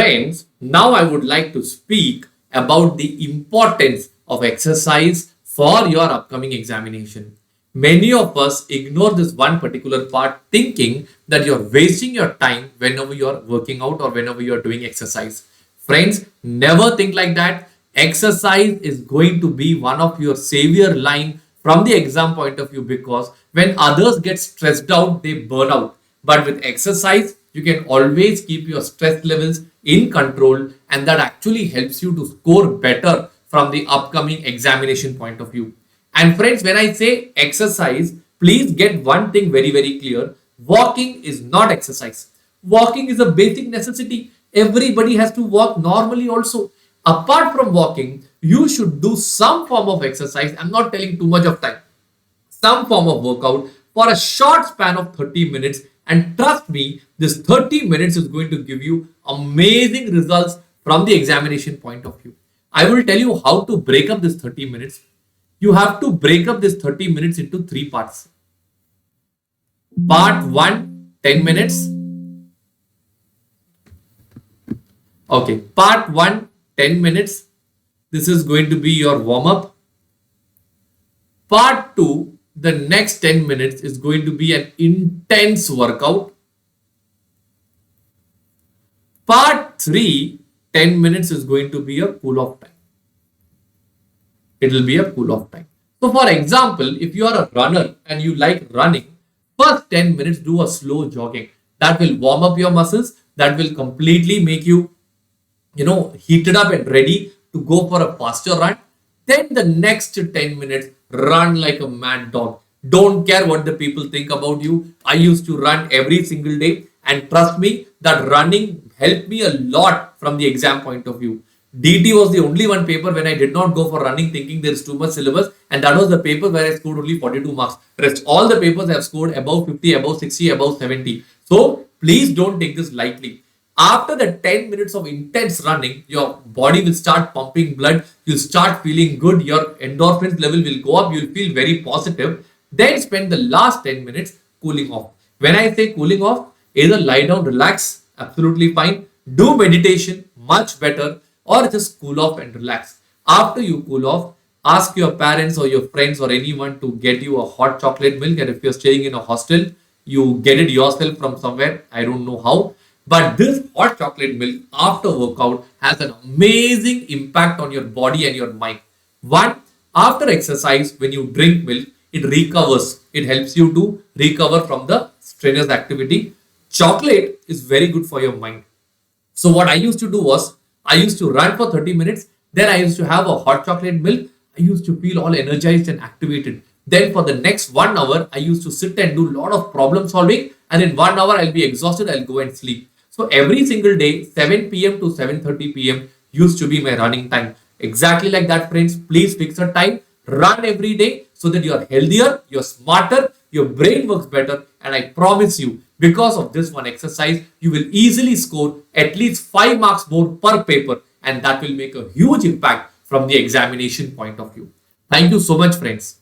Friends, now I would like to speak about the importance of exercise for your upcoming examination. Many of us ignore this one particular part thinking that you're wasting your time whenever you're working out or whenever you're doing exercise. Friends, never think like that. Exercise is going to be one of your savior line from the exam point of view, because when others get stressed out, they burn out. But with exercise, you can always keep your stress levels in control, and that actually helps you to score better from the upcoming examination point of view. And friends, when I say exercise, please get one thing very, very clear. Walking is not exercise. Walking is a basic necessity. Everybody has to walk normally also. Apart from walking, you should do some form of exercise. I'm not telling too much of time. Some form of workout for a short span of 30 minutes. And trust me, this 30 minutes is going to give you amazing results from the examination point of view. I will tell you how to break up this 30 minutes. You have to break up this 30 minutes into 3 parts. Part 1, 10 minutes. Okay, part 1, 10 minutes. This is going to be your warm-up. Part 2, the next 10 minutes is going to be an intense workout. Part 3, 10 minutes is going to be a cool-off time. It will be a cool-off time. So for example, if you are a runner and you like running, first 10 minutes do a slow jogging. That will warm up your muscles. That will completely make you, heated up and ready to go for a faster run. Then the next 10 minutes, run like a mad dog. Don't care what the people think about you. I used to run every single day, and trust me, that running helped me a lot from the exam point of view. DT was the only one paper when I did not go for running thinking there is too much syllabus, and that was the paper where I scored only 42 marks. Rest all the papers I have scored above 50, above 60, above 70. So please don't take this lightly. After the 10 minutes of intense running, your body will start pumping blood. You'll start feeling good. Your endorphins level will go up. You'll feel very positive. Then spend the last 10 minutes cooling off. When I say cooling off, either lie down, relax, absolutely fine. Do meditation, much better, or just cool off and relax. After you cool off, ask your parents or your friends or anyone to get you a hot chocolate milk. And if you're staying in a hostel, you get it yourself from somewhere. I don't know how. But this hot chocolate milk after workout has an amazing impact on your body and your mind. One, after exercise, when you drink milk, it recovers. It helps you to recover from the strenuous activity. Chocolate is very good for your mind. So what I used to do was, I used to run for 30 minutes. Then I used to have a hot chocolate milk. I used to feel all energized and activated. Then for the next 1 hour, I used to sit and do a lot of problem solving. And in 1 hour, I'll be exhausted. I'll go and sleep. So every single day, 7 p.m. to 7:30 p.m. used to be my running time. Exactly like that, friends. Please fix a time. Run every day so that you're healthier, you're smarter, your brain works better. And I promise you, because of this one exercise, you will easily score at least 5 marks more per paper. And that will make a huge impact from the examination point of view. Thank you so much, friends.